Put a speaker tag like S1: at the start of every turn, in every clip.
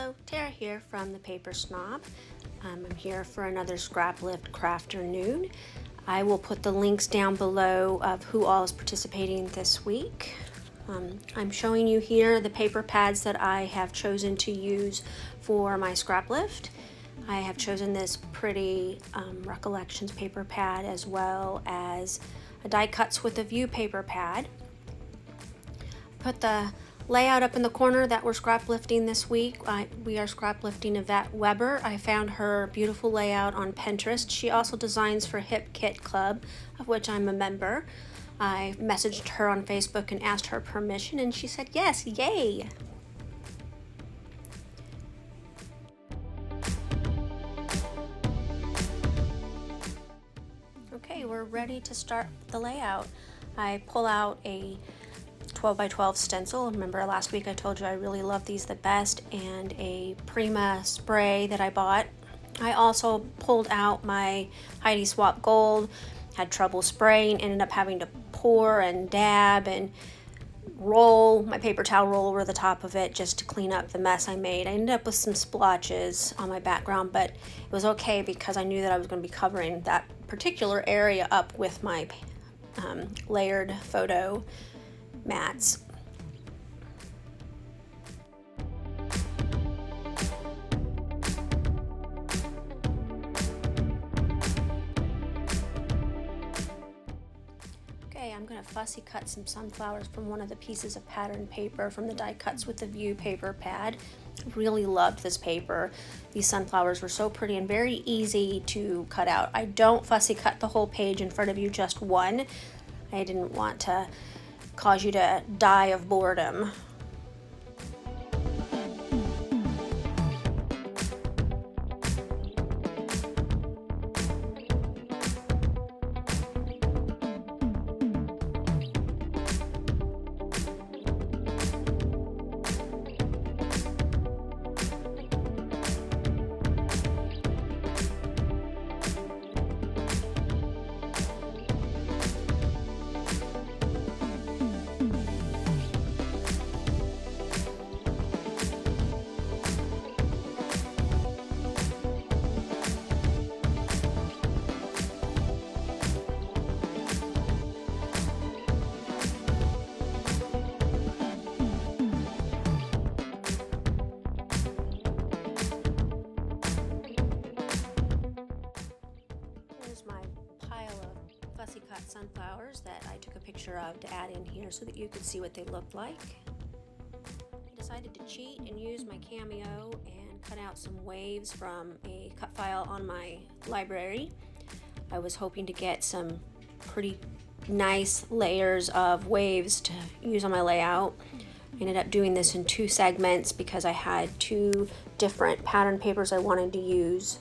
S1: Hello, Tara here from the Paper Snob. I'm here for another Scraplift Crafternoon. I will put the links down below of who all is participating this week. I'm showing you here the paper pads that I have chosen to use for my Scraplift. I have chosen this pretty Recollections paper pad as well as a die cuts with a view paper pad. Put the layout up in the corner that we're scrap lifting this week. We are scrap lifting Yvette Weber. I found her beautiful layout on Pinterest. She also designs for Hip Kit Club, of which I'm a member. I messaged her on Facebook and asked her permission, and she said yes, yay! Okay, we're ready to start the layout. I pull out a 12 by 12 stencil. Remember last week I told you I really love these the best, and a Prima spray that I bought. I also pulled out my Heidi Swap Gold, had trouble spraying, ended up having to pour and dab and roll my paper towel roll over the top of it just to clean up the mess I made. I ended up with some splotches on my background, but it was okay because I knew that I was going to be covering that particular area up with my layered photo mats. Okay, I'm going to fussy cut some sunflowers from one of the pieces of pattern paper from the die cuts with the view paper pad. Really loved this paper. These sunflowers were so pretty and very easy to cut out. I don't fussy cut the whole page in front of you, just one. I didn't want to cause you to die of boredom. Fussy cut sunflowers that I took a picture of to add in here so that you could see what they looked like. I decided to cheat and use my Cameo and cut out some waves from a cut file on my library. I was hoping to get some pretty nice layers of waves to use on my layout. I ended up doing this in two segments because I had two different pattern papers I wanted to use.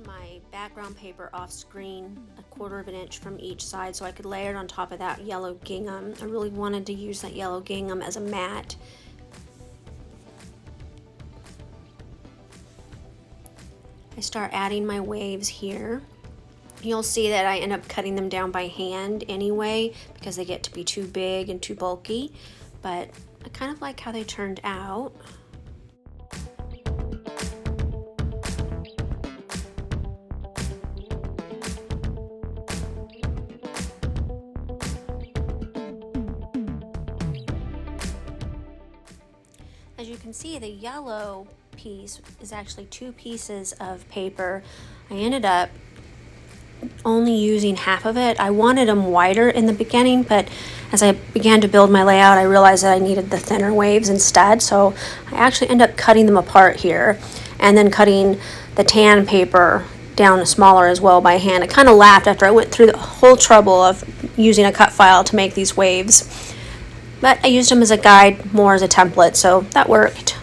S1: My background paper off screen 1/4 of an inch from each side so I could layer it on top of that yellow gingham. I really wanted to use that yellow gingham as a mat. I start adding my waves here. You'll see that I end up cutting them down by hand anyway because they get to be too big and too bulky, but I kind of like how they turned out. As you can see, the yellow piece is actually two pieces of paper. I ended up only using half of it. I wanted them wider in the beginning, but as I began to build my layout, I realized that I needed the thinner waves instead, so I actually ended up cutting them apart here and then cutting the tan paper down smaller as well by hand. I kind of laughed after I went through the whole trouble of using a cut file to make these waves. But I used them as a guide, more as a template, so that worked.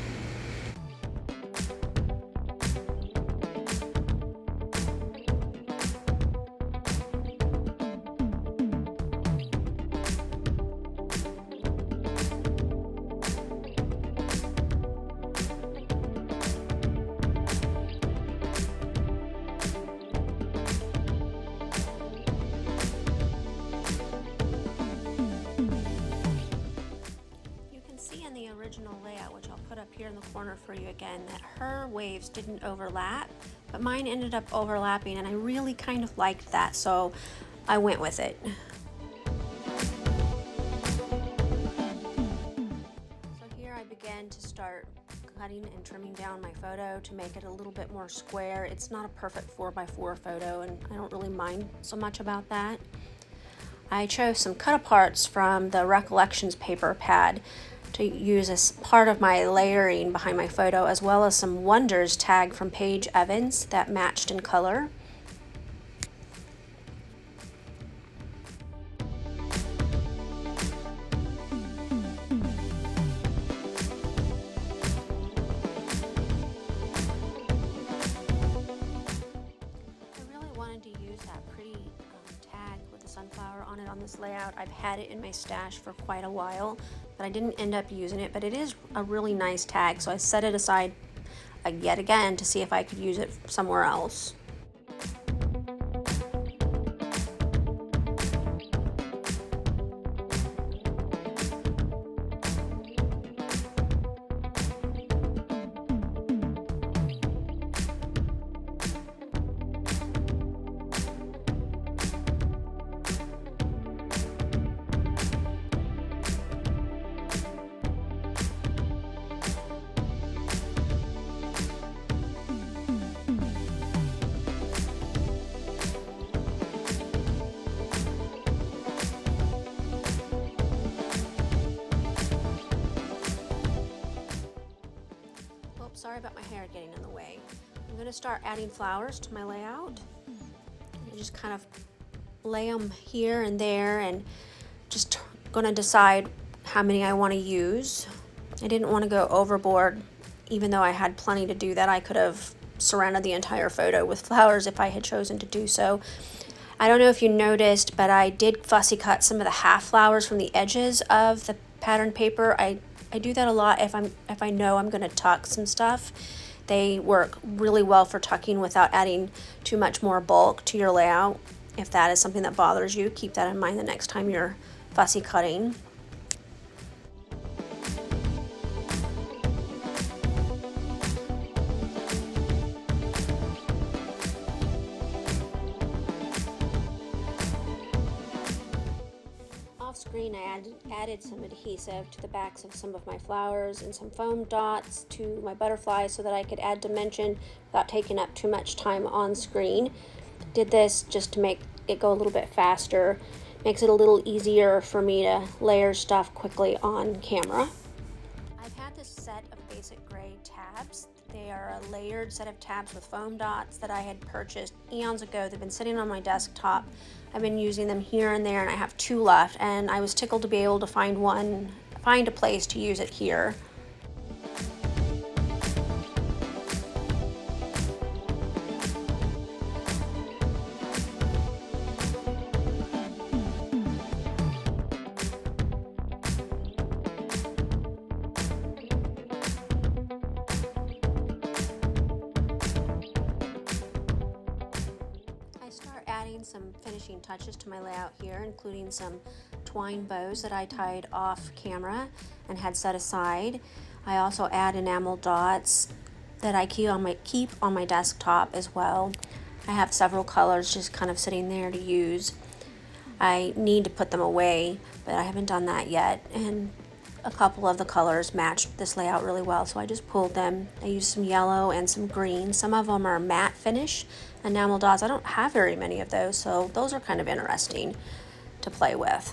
S1: Original layout, which I'll put up here in the corner for you again, that her waves didn't overlap, but mine ended up overlapping, and I really kind of liked that, so I went with it. So here I began to start cutting and trimming down my photo to make it a little bit more square. It's not a perfect 4x4 photo, and I don't really mind so much about that. I chose some cut aparts from the Recollections paper pad to use as part of my layering behind my photo, as well as some Wonders tag from Paige Evans that matched in color. Sunflower on it on this layout. I've had it in my stash for quite a while, but I didn't end up using it, but it is a really nice tag, so I set it aside yet again to see if I could use it somewhere else. Sorry about my hair getting in the way. I'm going to start adding flowers to my layout. I just kind of lay them here and there, and just going to decide how many I want to use. I didn't want to go overboard, even though I had plenty to do that. I could have surrounded the entire photo with flowers if I had chosen to do so. I don't know if you noticed, but I did fussy cut some of the half flowers from the edges of the pattern paper. I do that a lot if I know I'm going to tuck some stuff. They work really well for tucking without adding too much more bulk to your layout. If that is something that bothers you, keep that in mind the next time you're fussy cutting. Off screen, I added some adhesive to the backs of some of my flowers and some foam dots to my butterflies so that I could add dimension without taking up too much time on screen. Did this just to make it go a little bit faster. Makes it a little easier for me to layer stuff quickly on camera. I've had this set of basic gray tabs. They are a layered set of tabs with foam dots that I had purchased eons ago. They've been sitting on my desktop. I've been using them here and there, and I have 2 left, and I was tickled to be able to find a place to use it here. Adding some finishing touches to my layout here, including some twine bows that I tied off camera and had set aside. I also add enamel dots that I keep on my desktop as well. I have several colors just kind of sitting there to use. I need to put them away, but I haven't done that yet, and a couple of the colors matched this layout really well, so I just pulled them. I used some yellow and some green. Some of them are matte finish enamel dots. I don't have very many of those, so those are kind of interesting to play with.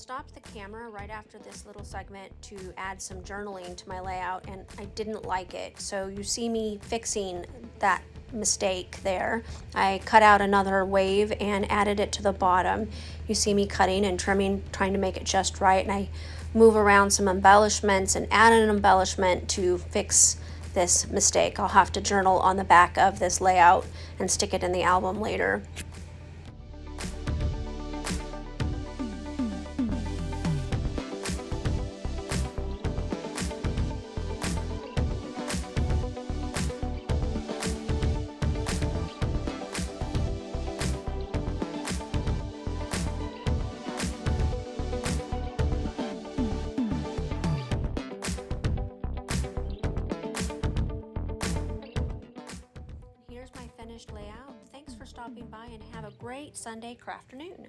S1: stopped the camera right after this little segment to add some journaling to my layout, and I didn't like it. So you see me fixing that mistake there. I cut out another wave and added it to the bottom. You see me cutting and trimming, trying to make it just right, and I move around some embellishments and add an embellishment to fix this mistake. I'll have to journal on the back of this layout and stick it in the album later. Here's my finished layout. Thanks for stopping by and have a great Sunday crafternoon.